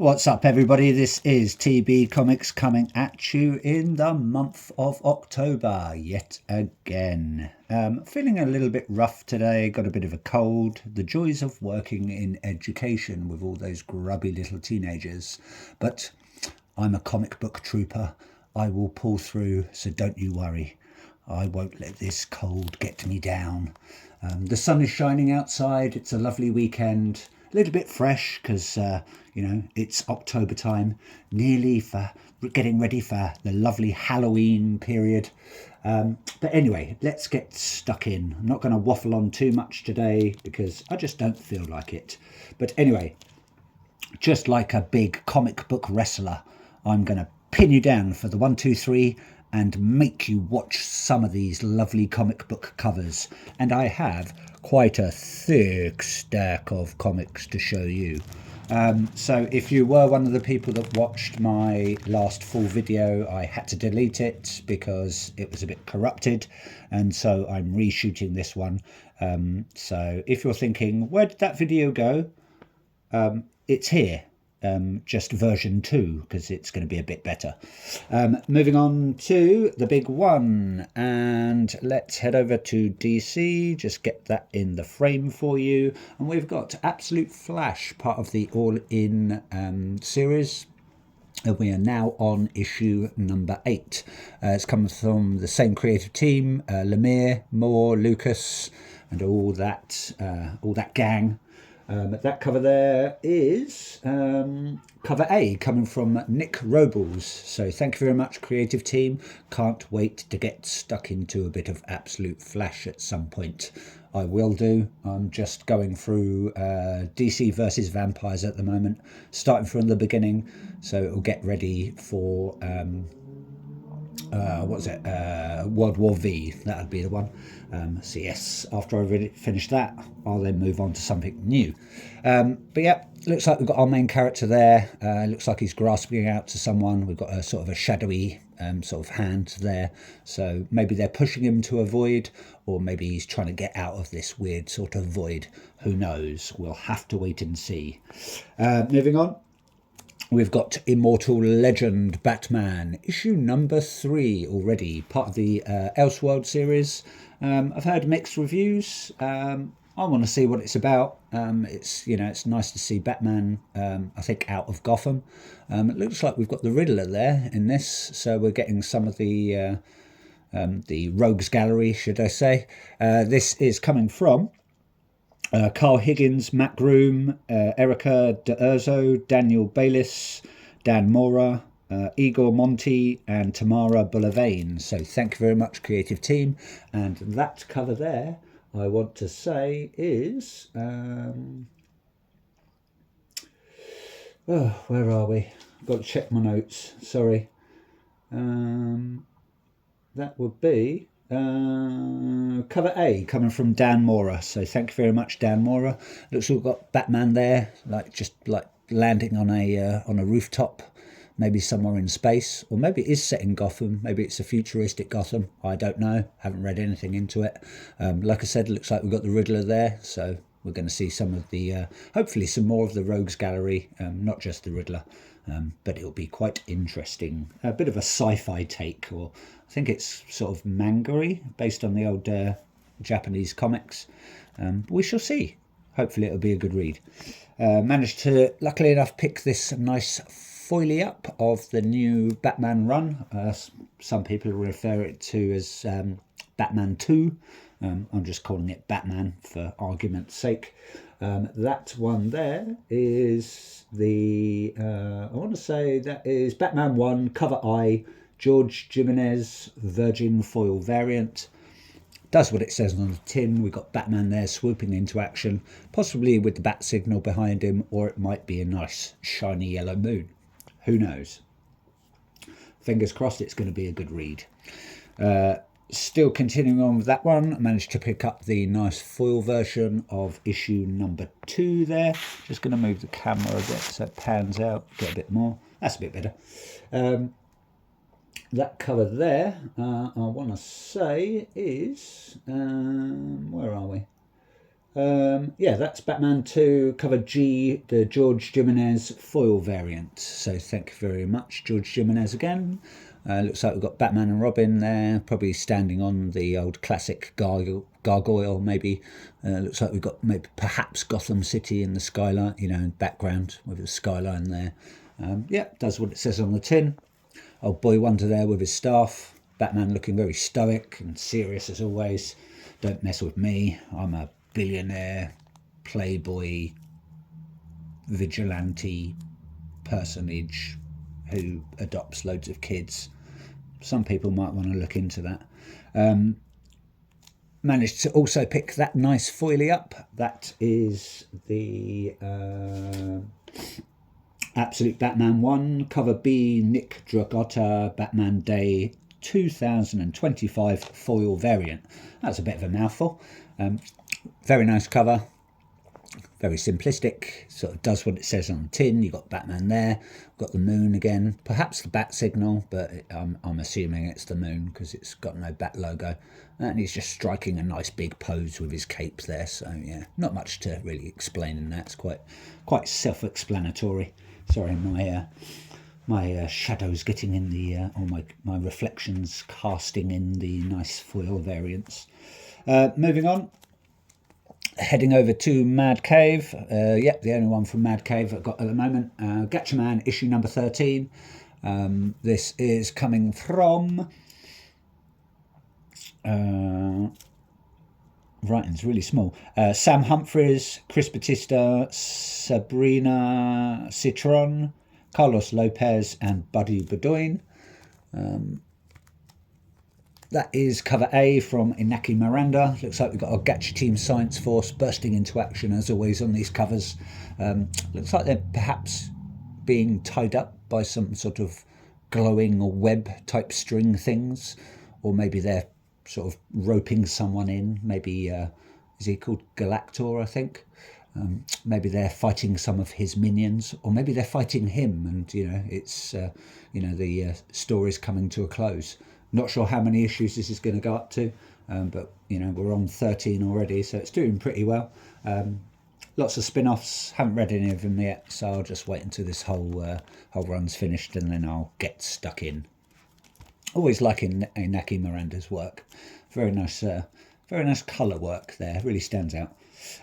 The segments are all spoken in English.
What's up, everybody? This is TB Comics coming at you in the month of October yet again. Feeling a little bit rough today, got a bit of a cold. The joys of working in education with all those grubby little teenagers. But I'm a comic book trooper. I will pull through, so don't you worry. I won't let this cold get me down. The sun is shining outside. It's a lovely weekend. A little bit fresh because, it's October time, nearly for getting ready for the lovely Halloween period. But anyway, let's get stuck in. I'm not going to waffle on too much today because I just don't feel like it. But anyway, just like a big comic book wrestler, I'm going to pin you down for the 1, 2, 3 and make you watch some of these lovely comic book covers. And I have quite a thick stack of comics to show you. So if you were one of the people that watched my last full video, I had to delete it because it was a bit corrupted, and so I'm reshooting this one. So if you're thinking, where did that video go? It's here. Just version 2 because it's going to be a bit better. Moving on to the big one, and let's head over to DC, just get that in the frame for you. And we've got Absolute Flash, part of the All-In series. We are now on issue number 8. It's come from the same creative team, Lemire, Moore, Lucas, and all that gang. That cover there is cover A, coming from Nick Robles. So thank you very much, creative team. Can't wait to get stuck into a bit of Absolute Flash at some point. I will do. I'm just going through DC versus Vampires at the moment, starting from the beginning. So it'll get ready for World War V. That would be the one. So yes, after I really finish that, I'll then move on to something new. But yeah, looks like we've got our main character there. Looks like he's grasping out to someone. We've got a sort of a shadowy sort of hand there. So maybe they're pushing him to a void, or maybe he's trying to get out of this weird sort of void. Who knows? We'll have to wait and see. Moving on. We've got Immortal Legend Batman, issue number 3 already, part of the Elseworld series. I've heard mixed reviews. I want to see what it's about. It's nice to see Batman, I think, out of Gotham. It looks like we've got the Riddler there in this, so we're getting some of the Rogues Gallery, should I say. This is coming from Carl Higgins, Matt Groom, Erica D'Urso, Daniel Bayliss, Dan Mora, Igor Monti, and Tamara Bullavain. So thank you very much, creative team. And that cover there, I want to say, is where are we? I've got to check my notes. Sorry. That would be cover A, coming from Dan Mora. So thank you very much, Dan Mora. Looks like we've got Batman there, just landing on a rooftop, maybe somewhere in space, or maybe it is set in Gotham. Maybe it's a futuristic Gotham. I don't know. Haven't read anything into it. Like I said, it looks like we've got the Riddler there. So we're going to see some of the, hopefully some more of the Rogues Gallery, not just the Riddler. But it'll be quite interesting. A bit of a sci-fi take, or I think it's sort of manga-y, based on the old Japanese comics. We shall see. Hopefully it'll be a good read. Managed to, luckily enough, pick this nice foily up of the new Batman run. Some people refer it to as Batman 2. I'm just calling it Batman for argument's sake. That one there is the, I want to say that is Batman 1, cover I, George Jimenez, Virgin Foil variant. Does what it says on the tin. We've got Batman there swooping into action, possibly with the bat signal behind him, or it might be a nice shiny yellow moon. Who knows? Fingers crossed it's going to be a good read. Still continuing on with that one, I managed to pick up the nice foil version of issue number 2 there. Just going to move the camera a bit so it pans out, get a bit more. That's a bit better. That cover there, I want to say is, where are we? Yeah, that's Batman 2 cover G, the George Jimenez foil variant. So thank you very much, George Jimenez again. Looks like we've got Batman and Robin there, probably standing on the old classic gargoyle maybe. Looks like we've got maybe perhaps Gotham City in the skyline, in background with the skyline there. Yeah, does what it says on the tin. Old Boy Wonder there with his staff. Batman looking very stoic and serious as always. Don't mess with me. I'm a billionaire, playboy, vigilante personage who adopts loads of kids. Some people might want to look into that. Managed to also pick that nice foilie up. That is the Absolute Batman 1, cover B, Nick Dragotta, Batman Day 2025 foil variant. That's a bit of a mouthful. Very nice cover, very simplistic, sort of does what it says on the tin. You've got Batman there, got the moon again, perhaps the bat signal, but I'm assuming it's the moon because it's got no bat logo. And he's just striking a nice big pose with his cape there, so yeah, not much to really explain in that. It's quite self-explanatory. Sorry, my shadows getting in the, or my reflections casting in the nice foil variants. Moving on, heading over to Mad Cave. Yep, the only one from Mad Cave I've got at the moment. Gatchaman issue number 13. This is coming from... writing's really small. Sam Humphries, Chris Batista, Sabrina Citron, Carlos Lopez and Buddy Bedoin. That is cover A from Inaki Miranda. Looks like we've got our Gacha Team Science Force bursting into action as always on these covers. Looks like they're perhaps being tied up by some sort of glowing or web type string things, or maybe they're sort of roping someone in. Maybe is he called Galactor, I think. Maybe they're fighting some of his minions, or maybe they're fighting him, and it's the story's coming to a close. Not sure how many issues this is going to go up to, but we're on 13 already, so it's doing pretty well. Lots of spin-offs. Haven't read any of them yet, so I'll just wait until this whole run's finished, and then I'll get stuck in. Always liking Inaki Miranda's work. Very nice colour work there. Really stands out.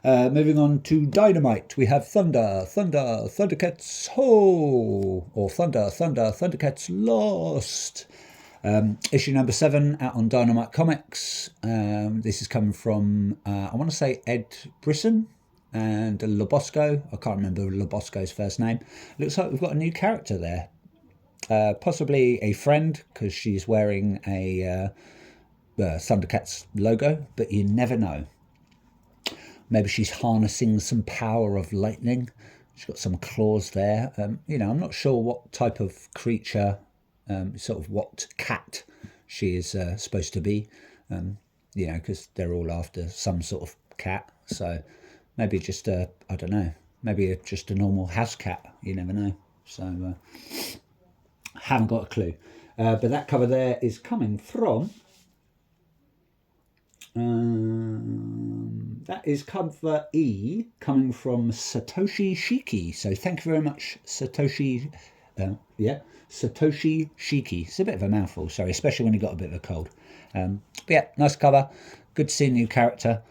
Moving on to Dynamite, we have Thundercats Ho! Or Thundercats Lost. Issue number 7 out on Dynamite Comics. This is coming from, I want to say Ed Brisson and Lobosco. I can't remember Lobosco's first name. Looks like we've got a new character there. Possibly a friend, because she's wearing a Thundercats logo, but you never know. Maybe she's harnessing some power of lightning. She's got some claws there. I'm not sure what type of creature, sort of what cat she is supposed to be, because they're all after some sort of cat. So maybe just I don't know, maybe just a normal house cat. You never know. So haven't got a clue. But that cover there is coming from... that is cover E, coming from Satoshi Shiki. So thank you very much, Satoshi. Satoshi Shiki. It's a bit of a mouthful, sorry, especially when you got a bit of a cold. But yeah, nice cover. Good to see a new character.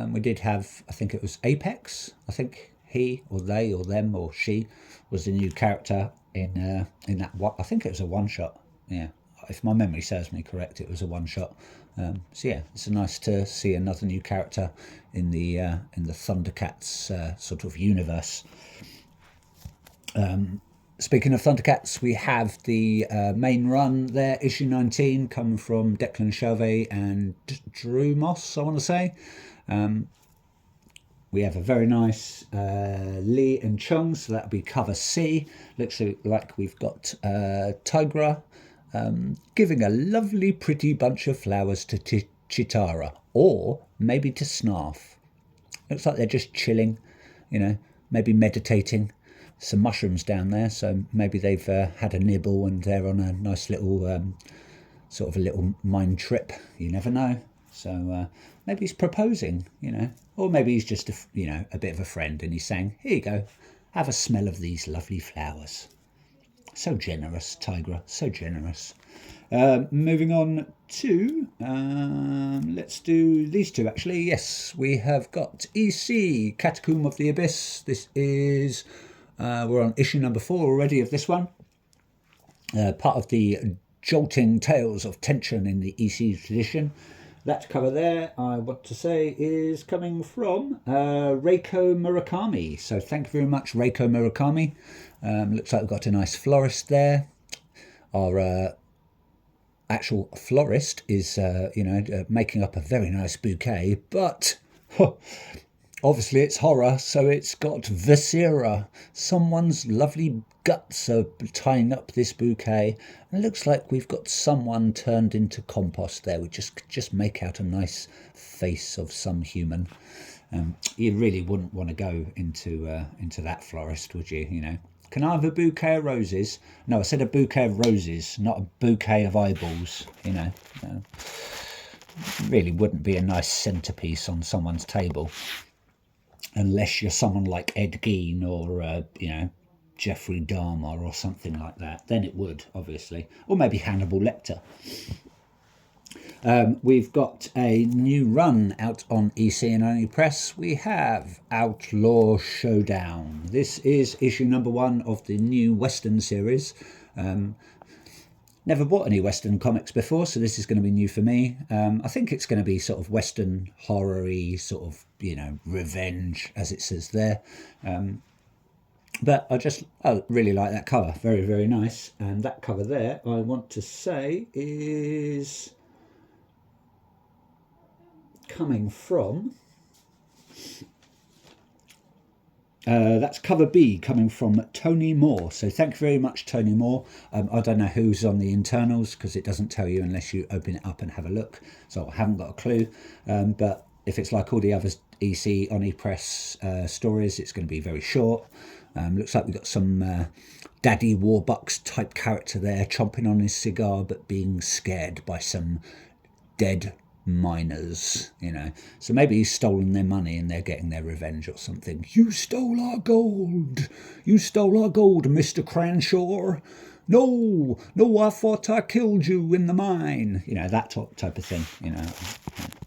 We did have, I think it was Apex. I think he or they or them or she was the new character in that one. I think it was a one-shot. Yeah, if my memory serves me correct, it was a one-shot. So yeah, it's nice to see another new character in the Thundercats sort of universe. Speaking of Thundercats, we have the main run there, issue 19, coming from Declan Shalvey and Drew Moss, I want to say. We have a very nice Lee and Chung, so that'll be cover C. Looks like we've got Tigra giving a lovely pretty bunch of flowers to Chitara, or maybe to Snarf. Looks like they're just chilling, maybe meditating. Some mushrooms down there, so maybe they've had a nibble and they're on a nice little sort of a little mind trip. You never know. So maybe he's proposing, or maybe he's just a bit of a friend, and he's saying, here you go, have a smell of these lovely flowers. So generous, Tigra, so generous. Moving on to, let's do these two actually. Yes, we have got EC, Catacomb of the Abyss. This is, we're on issue number 4 already of this one. Part of the jolting tales of tension in the EC tradition. That cover there, I want to say, is coming from Reiko Murakami. So thank you very much, Reiko Murakami. Looks like we've got a nice florist there. Our actual florist is, making up a very nice bouquet, but obviously it's horror, so it's got viscera. Someone's lovely guts are tying up this bouquet. And it looks like we've got someone turned into compost there. We just make out a nice face of some human. You really wouldn't want to go into that florist, would you? Can I have a bouquet of roses? No, I said a bouquet of roses, not a bouquet of eyeballs. Really wouldn't be a nice centerpiece on someone's table, unless you're someone like Ed Gein or Jeffrey Dahmer or something like that. Then it would, obviously, or maybe Hannibal Lecter. We've got a new run out on EC and Only Press. We have Outlaw Showdown. This is issue number 1 of the new Western series. Never bought any Western comics before, so this is going to be new for me. I think it's going to be sort of Western horror-y, sort of, revenge, as it says there. But I really like that cover. Very, very nice. And that cover there, I want to say, is coming from, that's cover B, coming from Tony Moore. So thank you very much, Tony Moore. I don't know who's on the internals, because it doesn't tell you unless you open it up and have a look, so I haven't got a clue. But if it's like all the other EC on ePress stories, it's going to be very short. Looks like we've got some Daddy Warbucks type character there, chomping on his cigar but being scared by some dead miners, so maybe he's stolen their money and they're getting their revenge or something. You stole our gold, Mr. Cranshaw. No, I thought I killed you in the mine. That type of thing.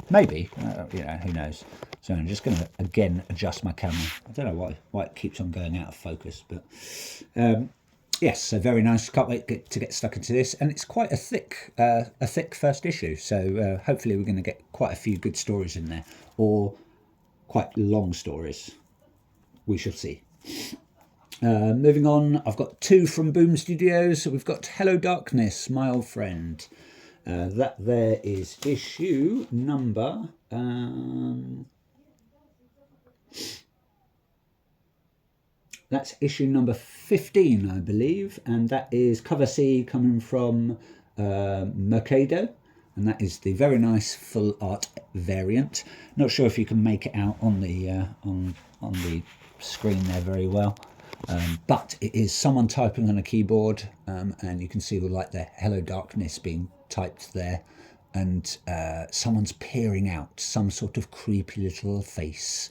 Maybe, who knows. So I'm just going to again adjust my camera. I don't know why it keeps on going out of focus, but yes, so very nice. Can't wait to get stuck into this, and it's quite a thick first issue. So hopefully we're going to get quite a few good stories in there, or quite long stories. We shall see. Moving on, I've got 2 from Boom Studios. So we've got Hello Darkness, my old friend. That there is issue number. That's issue number 15, I believe, and that is cover C coming from Mercado, and that is the very nice full art variant. Not sure if you can make it out on the on the screen there very well, but it is someone typing on a keyboard, and you can see like the Hello Darkness being typed there, and someone's peering out, some sort of creepy little face,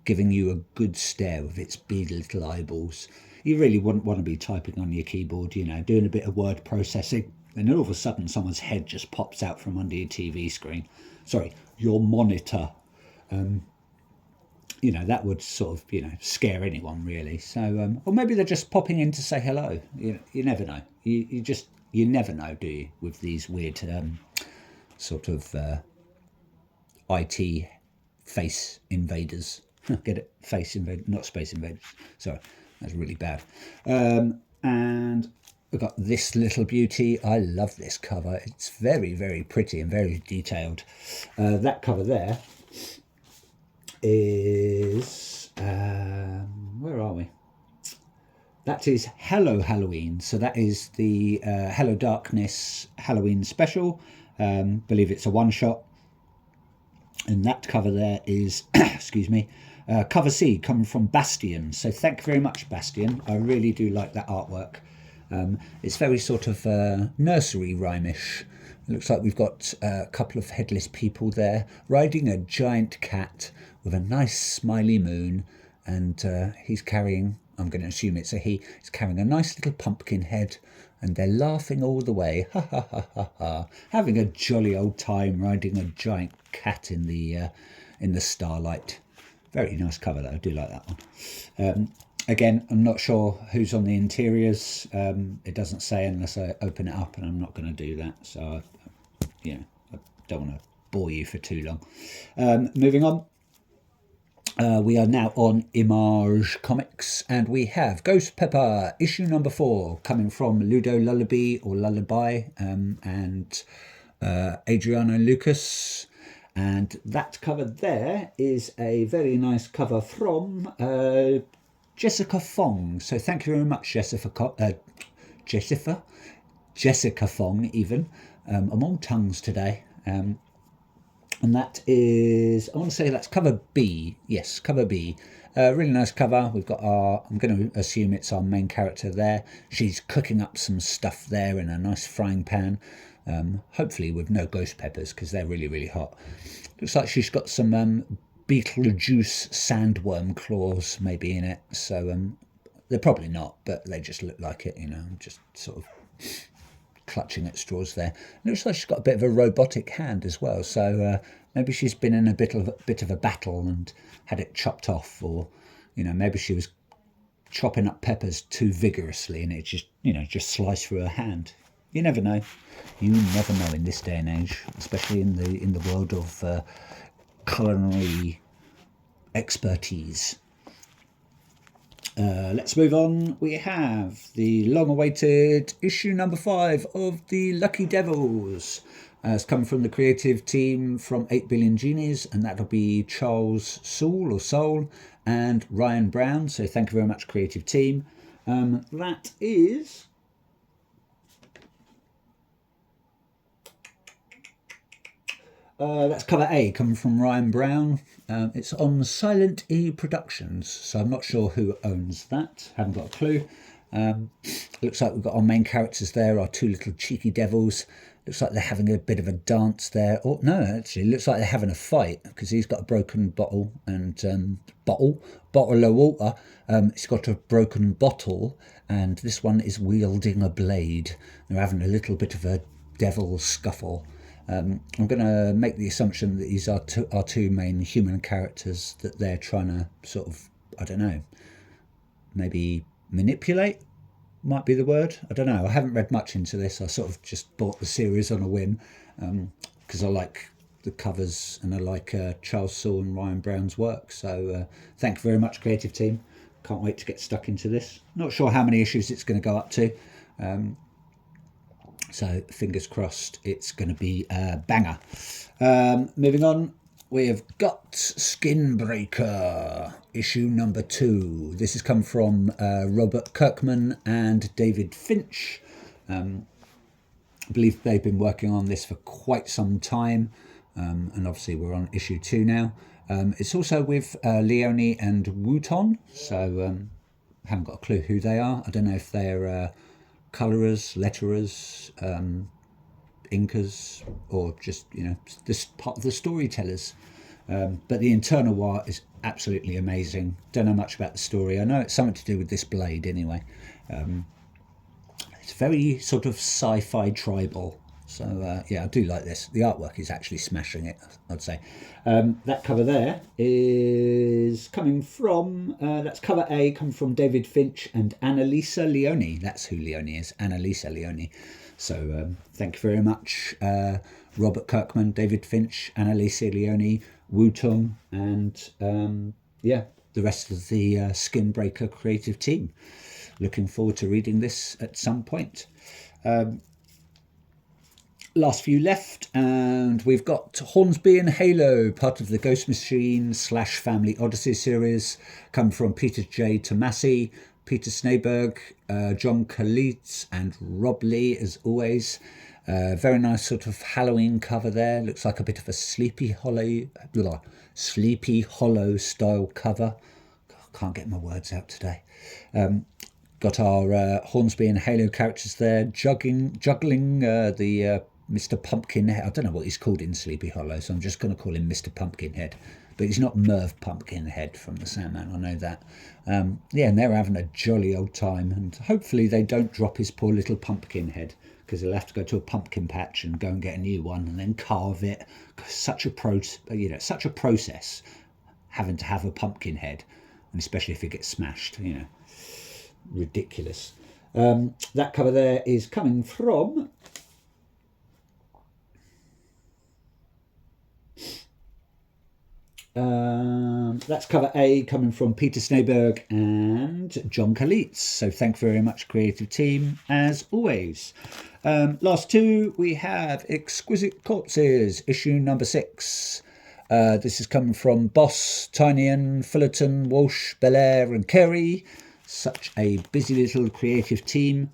giving you a good stare with its big little eyeballs. You really wouldn't want to be typing on your keyboard, doing a bit of word processing, and all of a sudden someone's head just pops out from under your TV screen. Sorry, your monitor. That would sort of, scare anyone really. So, or maybe they're just popping in to say hello. You never know. You never know, do you, with these weird sort of IT face invaders. Get it? Face invaders, not space invaders. Sorry, that's really bad. And we've got this little beauty. I love this cover. It's very, very pretty and very detailed. That cover there is... where are we? That is Hello Halloween. So that is the Hello Darkness Halloween special. Believe it's a one-shot. And that cover there is, excuse me, cover C coming from Bastian. So thank you very much, Bastian. I really do like that artwork. It's very sort of nursery rhymish, It looks like we've got a couple of headless people there riding a giant cat with a nice smiley moon, and he's carrying, I'm going to assume it's a he, he's carrying a nice little pumpkin head, and they're laughing all the way, ha ha ha ha ha, having a jolly old time riding a giant cat in the starlight. Very nice cover though, I do like that one. Again, I'm not sure who's on the interiors. It doesn't say unless I open it up, and I'm not going to do that. So, I don't want to bore you for too long. Moving on. We are now on Image Comics, and we have Ghost Pepper, issue number 4, coming from Ludo Lullaby or Lullaby, and Adriano Lucas. And that cover there is a very nice cover from Jessica Fong. So thank you very much, Jessica Fong, even. I'm on tongues today. And that is, I want to say that's cover B. Yes, cover B. Really nice cover. We've got I'm going to assume it's our main character there. She's cooking up some stuff there in a nice frying pan. Hopefully with no ghost peppers, because they're really, really hot. Looks like she's got some Beetlejuice sandworm claws maybe in it. So they're probably not, but they just look like it, just sort of clutching at straws there. Looks like she's got a bit of a robotic hand as well. So maybe she's been in a bit of a battle and had it chopped off, or maybe she was chopping up peppers too vigorously and it just sliced through her hand. You never know. You never know in this day and age, especially in the world of culinary expertise. Let's move on. We have the long-awaited issue number 5 of the Lucky Devils. It's coming from the creative team from 8 Billion Genies, and that'll be Charles Soule and Ryan Brown. So thank you very much, creative team. That is... that's cover A, coming from Ryan Brown. It's on Silent E Productions, so I'm not sure who owns that. Haven't got a clue. Looks like we've got our main characters there, our 2 little cheeky devils. Looks like they're having a bit of a dance there. Oh, no, actually, looks like they're having a fight, because he's got a broken bottle and bottle of water. He's got a broken bottle, and this one is wielding a blade. They're having a little bit of a devil scuffle. I'm going to make the assumption that these are our two main human characters that they're trying to sort of, I don't know, maybe manipulate might be the word. I don't know. I haven't read much into this. I sort of just bought the series on a whim because I like the covers and I like Charles Soule and Ryan Brown's work. So thank you very much, creative team. Can't wait to get stuck into this. Not sure how many issues it's going to go up to. So fingers crossed it's going to be a banger. Moving on, we've got Skinbreaker, issue number 2. This has come from Robert Kirkman and David Finch. I believe they've been working on this for quite some time. And obviously we're on issue 2 now. It's also with Leone and Wooton. So haven't got a clue who they are. I don't know if they're... colourers, letterers, inkers, or just, this part of the storytellers. But the internal art is absolutely amazing. Don't know much about the story. I know it's something to do with this blade anyway. It's very sort of sci-fi tribal. So, yeah, I do like this. The artwork is actually smashing it, I'd say. That cover there is coming from, that's cover A, coming from David Finch and Annalisa Leone. That's who Leone is, Annalisa Leone. So, thank you very much, Robert Kirkman, David Finch, Annalisa Leone, Wooton, and, yeah, the rest of the Skinbreaker creative team. Looking forward to reading this at some point. Last few left, and we've got Hornsby and Halo, part of the Ghost Machine / Family Odyssey series, come from Peter J. Tomasi, Peter Snaberg, John Kalitz, and Rob Lee, as always. Very nice sort of Halloween cover there. Looks like a bit of a Sleepy Hollow style cover. Can't get my words out today. Got our Hornsby and Halo characters there, juggling the Mr. Pumpkinhead. I don't know what he's called in Sleepy Hollow, so I'm just going to call him Mr. Pumpkinhead. But he's not Merv Pumpkinhead from the Sandman, I know that. Yeah, and they're having a jolly old time, and hopefully they don't drop his poor little pumpkin head, because he'll have to go to a pumpkin patch and go and get a new one and then carve it. Such a process having to have a pumpkin head, and especially if it gets smashed, ridiculous. That cover there is coming from that's cover A, coming from Peter Sneyberg and John Kalitz. So thank you very much, creative team, as always. Last two, we have Exquisite Corpses, issue number 6. This is coming from Boss, Tynion, Fullerton, Walsh, Belair and Kerry. Such a busy little creative team.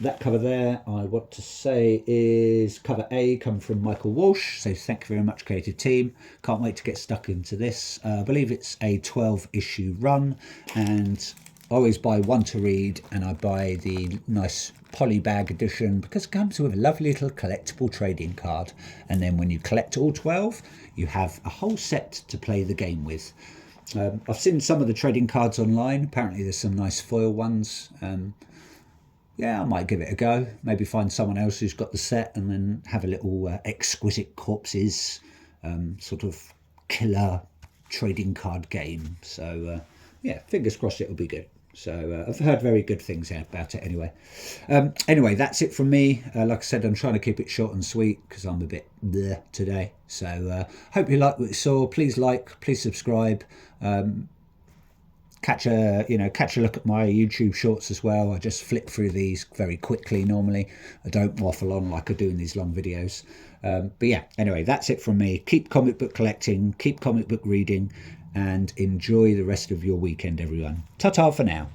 That cover there, I want to say, is cover A, coming from Michael Walsh. So thank you very much, creative team. Can't wait to get stuck into this. I believe it's a 12-issue run, and I always buy one to read, and I buy the nice polybag edition because it comes with a lovely little collectible trading card. And then when you collect all 12, you have a whole set to play the game with. I've seen some of the trading cards online. Apparently there's some nice foil ones. Yeah, I might give it a go. Maybe find someone else who's got the set and then have a little Exquisite Corpses sort of killer trading card game. So, yeah, fingers crossed it'll be good. So I've heard very good things about it anyway. Anyway, that's it from me. Like I said, I'm trying to keep it short and sweet because I'm a bit bleh today. So hope you like what you saw. Please like, please subscribe. Catch a look at my YouTube shorts as well. I just flip through these very quickly normally. I don't waffle on like I do in these long videos. But yeah, anyway, that's it from me. Keep comic book collecting, keep comic book reading, and enjoy the rest of your weekend, everyone. Ta-ta for now.